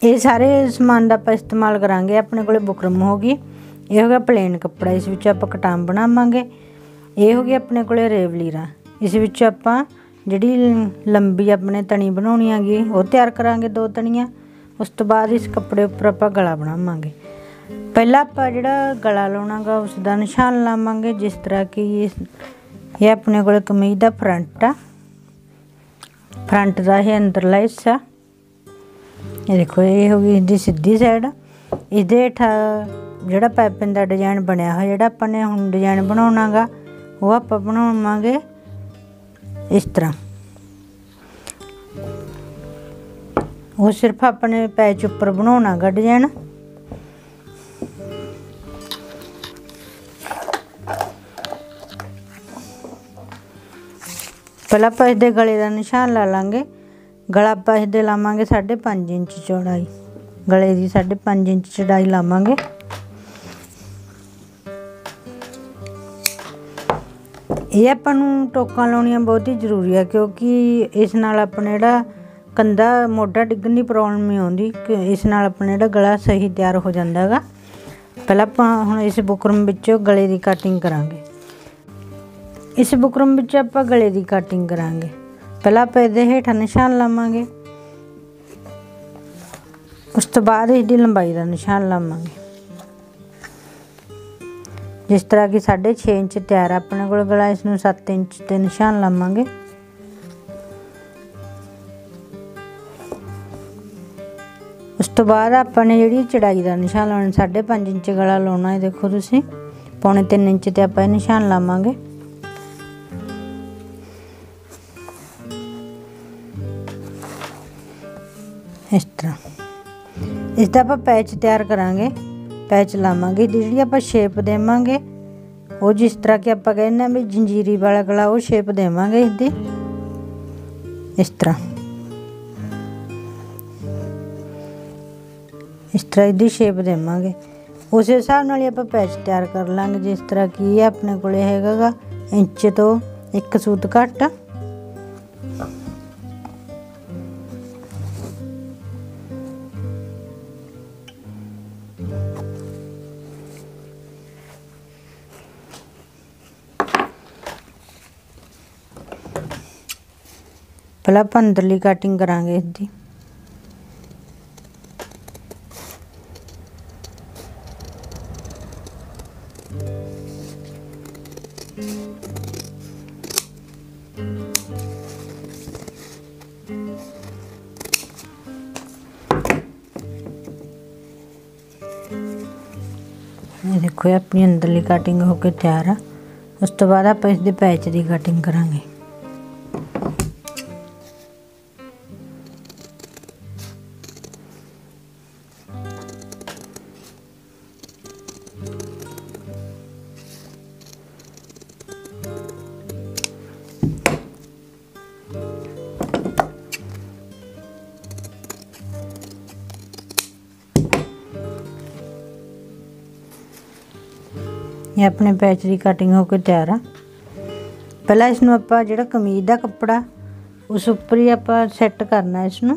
ये सारे समान का आपां इस्तेमाल करांगे। अपने कोले बुकरम होगी, ये हो गया प्लेन कपड़ा, इस विच आपां कटाम बनावांगे। ये हो गया अपने कोले रेवलीरा, इस विच आपां जिहड़ी लंबी अपने तणी बनाउणी हैगी वो तैयार करांगे, 2 तणियां। उस तो बाद इस कपड़े उपर आपां गला बनावांगे। पहला आपां जिहड़ा गला लाउणा गा उसदा निशान लावांगे, जिस तरह कि ये अपने कोले कमीज दा फ्रंट आ, फ्रंट का ये अंदरला हिस्सा। ये देखो ये हो गई इसकी सीधी साइड। इसदे हेठा जिहड़ा पाइपिंग का डिजाइन बनया होया, जिहड़ा आपां ने हुण डिजाइन बनाउणा गा वो आपां बनावांगे इस तरह। वो सिर्फ अपने पैच उपर बनाउणा गा डिजाइन। पहला आपां इसदे गले का निशान ला लांगे। गला आपां इसदे लावांगे 5.5 इंच चौड़ाई, गले की 5.5 इंच चौड़ाई लावांगे। ये आपां नूं टोकां लाउणियां बहुत ही जरूरी है, क्योंकि इस नाल अपना जिहड़ा कंधा मोढा डिग्गण की प्रॉब्लम नहीं आउंदी। इस नाल अपना जिहड़ा गला सही तैयार हो जांदा हैगा। पहला आपां हुण इस बुकरम विचों गले की कटिंग करांगे। इस बुकरम विच आपां गले की कटिंग करांगे। पहला आपां इहदे हेठां निशान लावांगे, उस तो बाद इसकी लंबाई का निशान लावांगे। जिस तरह कि 6.5 इंच तैयार अपने कोल गला, इसनूं 7 इंच ते निशान लावांगे। उस तो बाद अपने जिहड़ी चौड़ाई का निशान लाउणा, 5.5 इंच गला लाउणा है। देखो तुसीं 2.25 इंच ते आपां निशान लावांगे। इस तरह इसदा आपां पैच तैयार करांगे, पैच लावांगे। जिहड़ी आपां शेप देवांगे वो जिस तरह कि आपां कहने भी जंजीरी वाला गला, वो शेप देवांगे इसदी इस तरह। इस तरह इसकी शेप देवांगे। उस हिसाब नाल ही आपां पैच तैयार कर लांगे। जिस तरह कि ये अपने कोले हैगा गा इंच तो 1 सूत घट। पहला आपां अंदरली कटिंग करांगे इसकी। ये देखो ये अपनी अंदरली कटिंग होकर तैयार है। उस तो बाद आप इसके पैच की कटिंग करांगे। ये अपने पैच की कटिंग होकर तैयार है। पहला इसनूं आपां जिहड़ा कमीज का कपड़ा उस उपर ही आपां सैट करना इसनूं।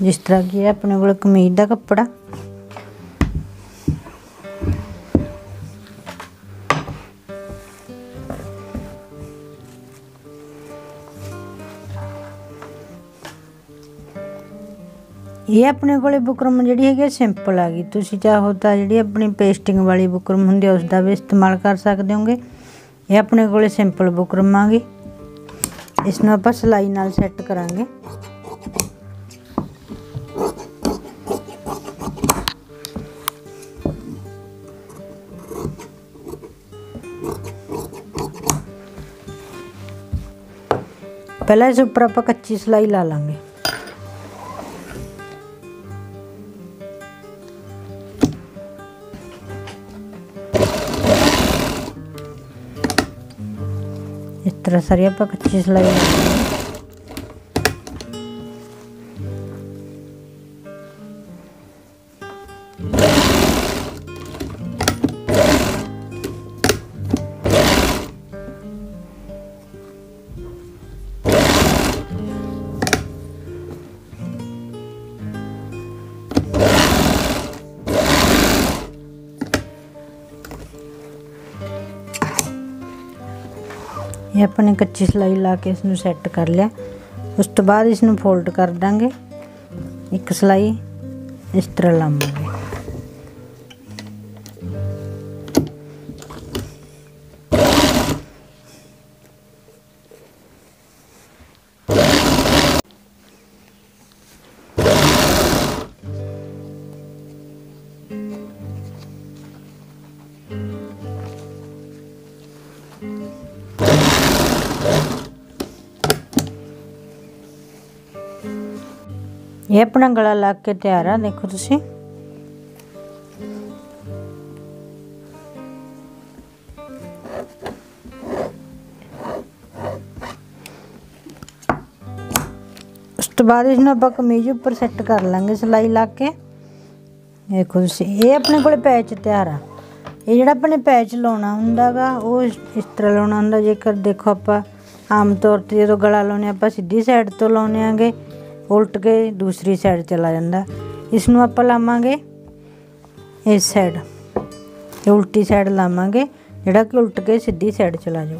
जिस तरह कि अपने कोल कमीज का कपड़ा, ये अपने कोले बुकरम जिहड़ी हैगी सिंपल आ गई। तुसीं चाहो तां जिहड़ी अपनी पेस्टिंग वाली बुकरम हुंदी उसका भी इस्तेमाल कर सकदे होगे। ये अपने कोले सिंपल बुकरम आ गई। इसनूं आपां सिलाई नाल सैट करांगे। पहला इस उपर आपां कच्ची सिलाई ला लांगे। इस तरह सारी आप कच्ची सिलाई लगाएंगे। ये अपने कच्ची सिलाई ला के इसनूं सैट कर लिया। उस तो बाद इसनूं फोल्ड कर देंगे, एक सिलाई इस तरह लावांगे। ये अपना गला लग के तैयार है, देखो तुसी। उस तो बाद इसनूं आपां कमीज उपर सैट कर लेंगे सिलाई ला के। देखो तुसी, ये अपने कोल पैच तैयार आ। ये जिहड़ा अपने पैच लाउणा हुंदा गा वो इस तरह लाउणा हुंदा। जेकर देखो आपां आम तौर ते जो गला लाउने आपां सीधी साइड तो लाउने आंगे, उल्ट के दूसरी साइड चला जाता। इसनूं आपां लावांगे इस साइड, उल्टी साइड लावांगे जिहड़ा कि उल्ट के सीधी साइड चला जाओ।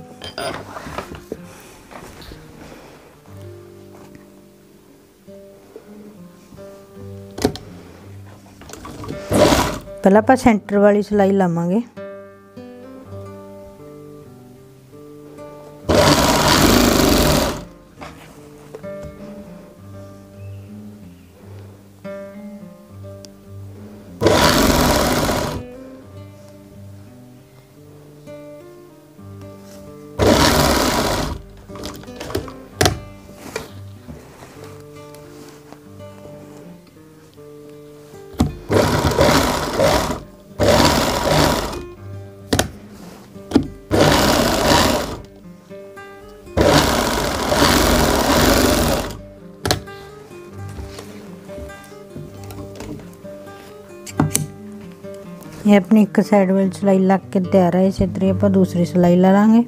पहला आपां सेंटर वाली सिलाई लावांगे। ये अपनी एक साइड वाली सिलाई लग के तैयार है। इस तरह आप दूसरी सिलाई ला लांगे।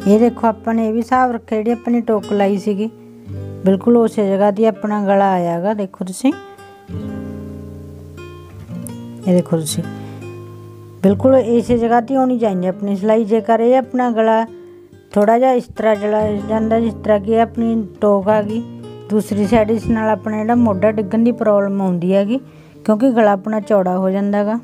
ये देखो अपने ये भी हिसाब रखे, जी अपनी टोक लाई सीगी बिल्कुल उस जगह दी अपना गला आयागा। देखो तुसी, ये देखो तुसी बिल्कुल इस जगह ती होनी चाहिए अपनी सिलाई। जेकर ये अपना गला थोड़ा जा इस तरह चला जाता, जिस तरह की अपनी टोक आ गई दूसरी साइड, इस नाल अपना जिहड़ा मोढा डिग्गन की प्रॉब्लम आउंदी हैगी, क्योंकि गला अपना चौड़ा हो जाता गा।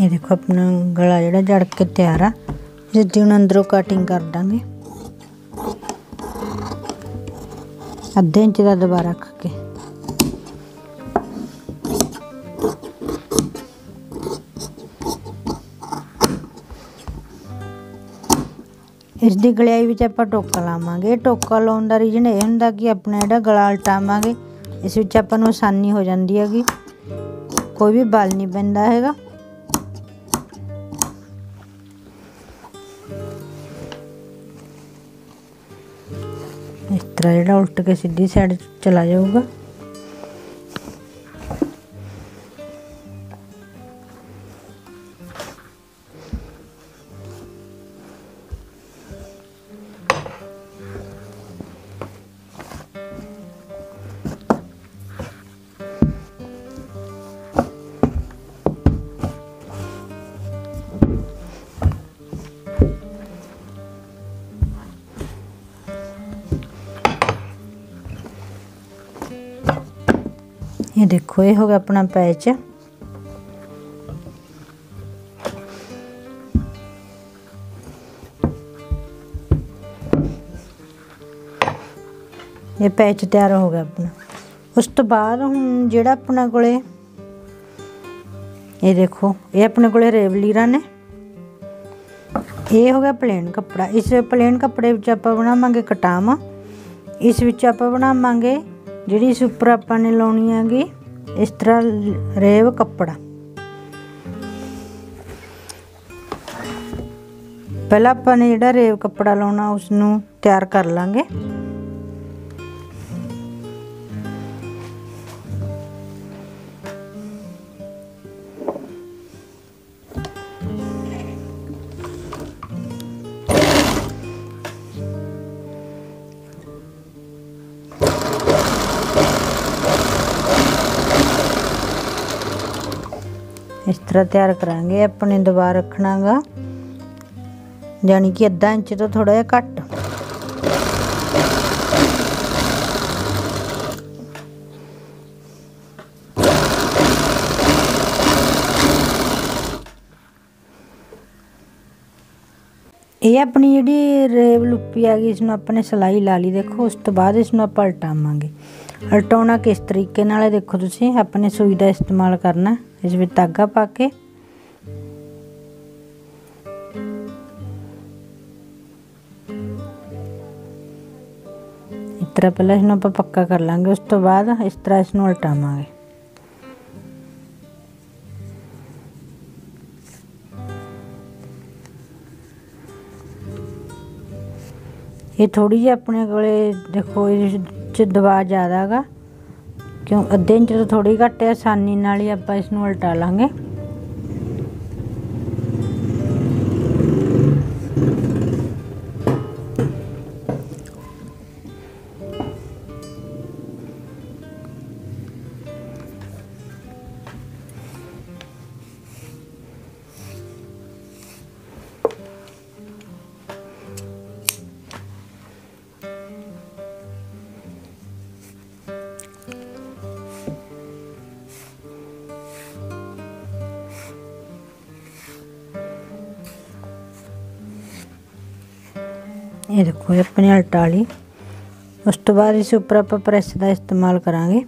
ये देखो अपना गला जिहड़ा जड़ के तैयार आ। जिद्दी हुण अंदरों कटिंग कर देंगे आधे इंच का दबा रख के। इसकी गलियाई विच आपां टोका लावांगे। टोका लाउण दा रीजन ये हुंदा कि अपना जिहड़ा गला उल्टावांगे इस विच आपां नूं आसानी हो जाती हैगी, कोई भी बल नहीं पैंदा हैगा। इस तरह जिहड़ा उल्ट के सीधी साइड चला जाऊगा। ये देखो ये हो गया अपना पैच। ये पैच तैयार हो गया अपना। उस तो बाद हुण जिहड़ा अपना कोले ये देखो ये अपने कोले रेवलीरा ने। ये हो गया प्लेन कपड़ा। इस प्लेन कपड़े विच आपां बनावांगे कटाम। इस विच आपां बनावांगे जिहड़ी इस उपर आपां ने लाउणी हैगी इस तरह रेव कपड़ा। पहला आपां ने जिहड़ा रेव कपड़ा लाउणा उसनूं तैयार कर लांगे। इस तरह तैयार करांगे। अपने दबा रखना गा यानी कि आधा इंच तो थोड़ा जिहा घट। ये अपनी जिहड़ी रेव लुप्पी आ गई इसनूं अपने सिलाई ला ली। देखो उस तो बाद इसनूं आपां उल्टावांगे। उल्टाउणा किस तरीके नाल देखो तुसीं अपने सूई दा इस्तेमाल करना। इस विच धागा पा के इस तरह पहले इसनूं आपां पक्का कर लांगे। उस तो बाद इस तरह इसनूं उल्टावांगे। ये थोड़ी जी अपने कोले देखो इस दबा ज़्यादा गा क्यों अद्धे इंच तो थोड़ी घट है। आसानी नाल ही आपां इसनूं उल्टा लांगे। ये देखो अपने उल्टा ली। उस तो बाद इस उपर आप प्रैस का इस्तेमाल करांगे।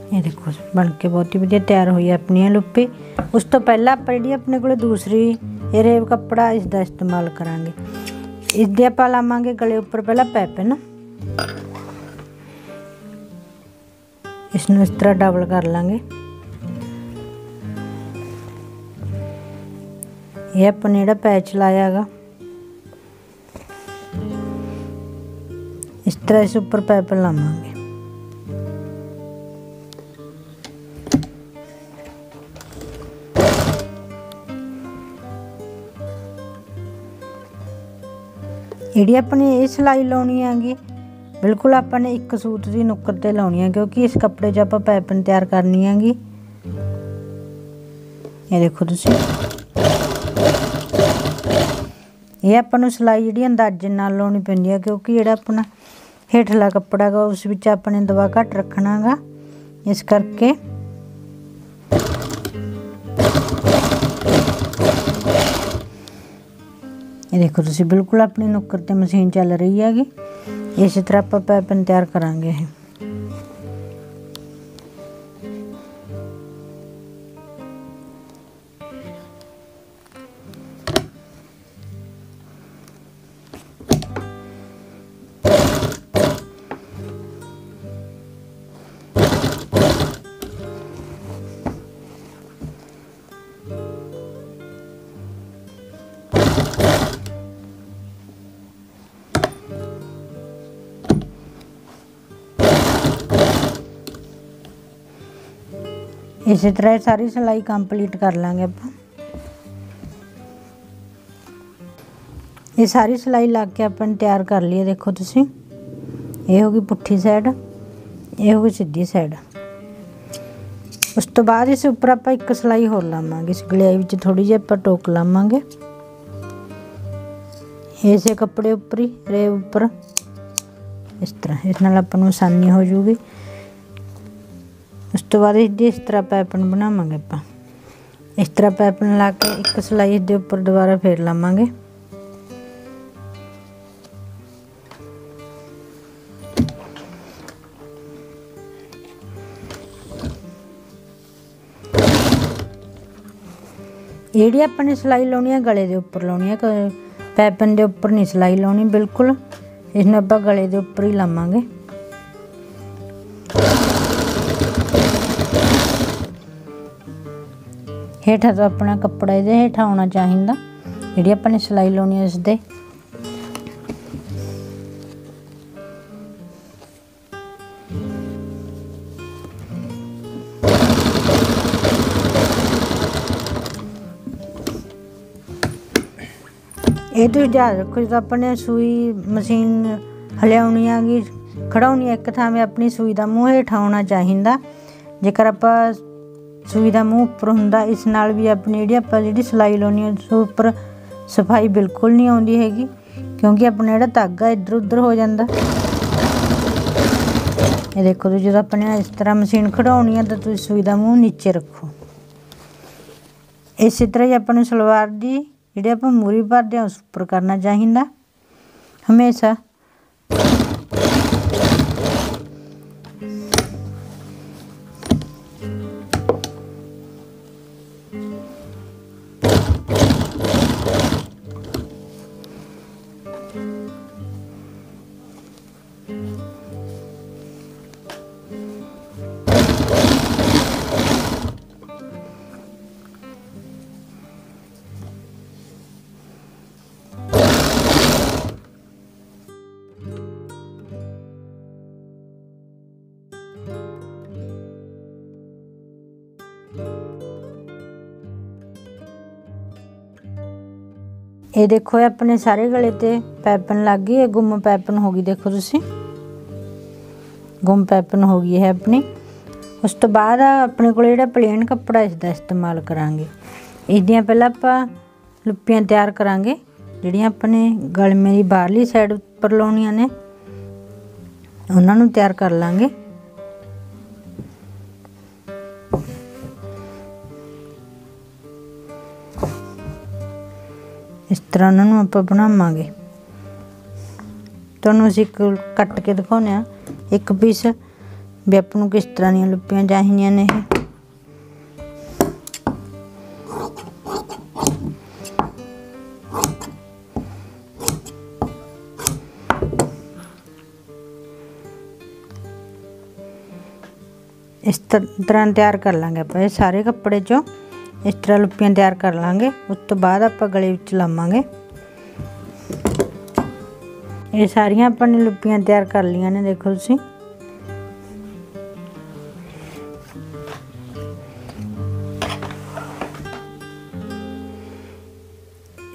ये देखो बन के बहुत ही वधिया तैयार हुई अपनी लुप्पी। उस तो पहला आप जी अपने को दूसरी रेव कपड़ा इसका इस्तेमाल करांगे। इसके आप लावांगे गले उपर पहला पैपन। इसनूं इस तरह डबल कर लांगे। ये अपने जिहड़ा पैच लाया गा इस तरह इस उपर पैपन लावांगे। जिहड़ी अपनी ये सिलाई लाउणी हैगी बिल्कुल आपने एक सूट की नुक्कर ते लाउणी है क्योंकि इस कपड़े 'च आपां पाइपिंग तैयार करनी हैगी। ये देखो तुसीं ये आपां नूं सिलाई जिहड़ी अंदाजे नाल लाउणी पैंदी है क्योंकि जिहड़ा अपना हेठला कपड़ा गा उस विच अपने दबा घट रखना गा। इस करके ये देखो तुसीं बिल्कुल अपनी नुक्कर ते मशीन चल रही हैगी। इस तरह आपां पाइपिंग तैयार करांगे। इसी तरह सारी सिलाई कंप्लीट कर लांगे आपां। ये सारी सिलाई ला के अपन तैयार कर लिए। देखो तुसीं ये होगी पुट्ठी साइड, ये होगी सीधी साइड। उस तो बाद इस उपर आपां एक सिलाई होर लावांगे। इस गलियाई विच थोड़ी जी आपां टोक लावांगे इसे कपड़े उपर ही रेव उपर। इस तरह इस नाल आपां नूं आसानी हो जूगी। उस तो बाद इस तरह पाइपिंग बनावांगे आपां। इस तरह पाइपिंग ला के एक सिलाई इसके उपर दोबारा फेर लावांगे। ਜਿਹੜੀ ਆਪਾਂ ਨੇ ਸਿਲਾਈ ਲਾਉਣੀ ਹੈ ਗਲੇ ਦੇ ਉੱਪਰ ਲਾਉਣੀ ਹੈ, ਪੈਪਨ ਦੇ ਉੱਪਰ नहीं सिलाई लाउनी बिल्कुल। इसनूं आपां गले दे उपर ही लावांगे। हेठा तो अपना कपड़ा इहदे हेठा होना चाहिए, जिहड़ी आपां ने सिलाई लाउनी है इसदे। ये तो याद रखो, जो अपने सुई मशीन हलियाउनी आगी खड़ाउनी एक थां में अपनी सुई का मूँह हेठा होना चाहिए। जेकर आप सुई का मूँह उपर हुंदा, इस नाल भी अपनी जी सिलाई लाउनी है उस उपर सफाई बिल्कुल नहीं आउंदी हैगी, क्योंकि अपना जिहड़ा धागा इधर उधर हो जाता। ये देखो तो जो अपने इस तरह मशीन खड़ाउनी है तो तुसीं सुई का मूँह नीचे रखो। इस तरह ही अपने सलवार की जिहड़ी आपां मूरी भरदे उस उपर करना चाहिए हमेशा। ये देखो अपने सारे गले ते पैपन लग गई, ये गुम पैपन हो गई। देखो तुसी गुम पैपन हो गई है अपनी। उस तो बाद अपने को जिहड़ा प्लेन कपड़ा इसका इस्तेमाल करांगे। इसदियां पहला आपां लुप्पियां तैयार करांगे, जिहड़ियां अपने गलमे की बाहरली साइड उपर लाउणियां ने उन्हां नूं तैयार कर लांगे। इस तरह उन्होंने आप बनावांगे। तुहानूं असीं कट के दिखाउने आ एक पीस भी आपां नूं किस तरह दीयां लुप्पियां चाहिदियां ने। इस तरह तैयार कर लांगे आप सारे कपड़े चों। इस तरह लुप्पियां तैयार कर लांगे। उस तो बाद आप गले विच लावांगे। ये सारियां अपनी लुप्पियां तैयार कर लियां ने। देखो तुसीं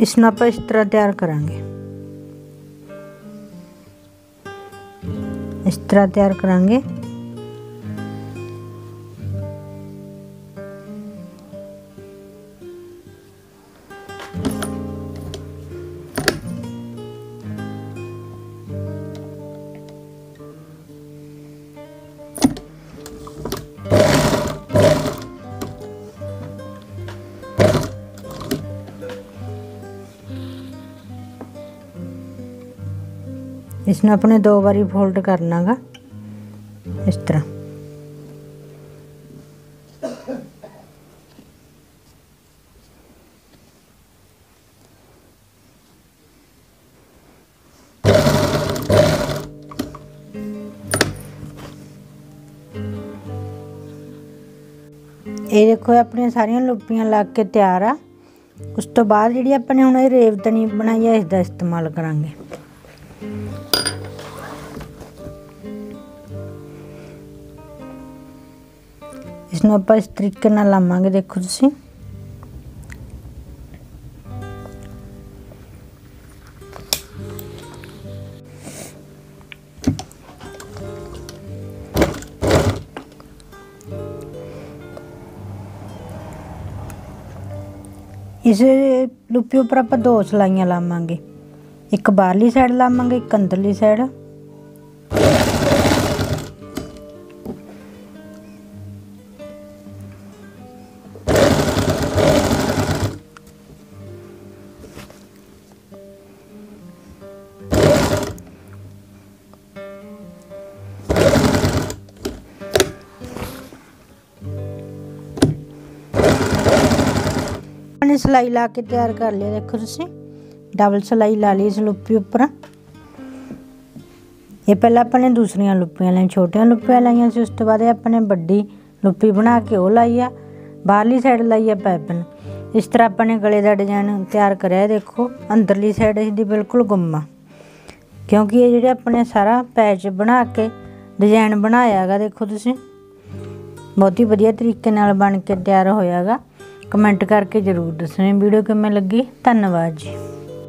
इसनूं आपां इस तरह तैयार करांगे। इस तरह तैयार करांगे। इसने अपने 2 बारी फोल्ड करना गा इस तरह। ये देखो अपनी सारियां लुप्पियां लग के तैयार आ। उस तो बाद जी अपने हुण रेवतनी बनाई है इसका इस्तेमाल करांगे। इसनूं आपां इस तरीके नाल लावांगे। देखो तुसीं इस लुप्पी उपर आप 2 सिलाइयां लावांगे, एक बाहरली साइड लावांगे, एक अंदरली साइड। मैंने सिलाई ला के तैयार कर लिया। देखो तुसीं डबल सिलाई ला ली इस लुप्पी उपर। ये पहले अपने दूसरियां लुप्पियां लाई, छोटियां लुप्पियां लाइया सी, उस तो बाद अपने बड़ी लुप्पी बना के वो लाई आ, बाहरली साइड लाई है पैपन। इस तरह अपने गले का डिजाइन तैयार कराया। देखो अंदरली साइड इसकी बिल्कुल गुम्मा, क्योंकि ये जो अपने सारा पैच बना के डिजाइन बनाया गा। देखो तुसीं बहुत ही वधिया तरीके नाल बन के तैयार होया गा। कमेंट करके जरूर दसना वीडियो किवें लगी। धन्यवाद जी।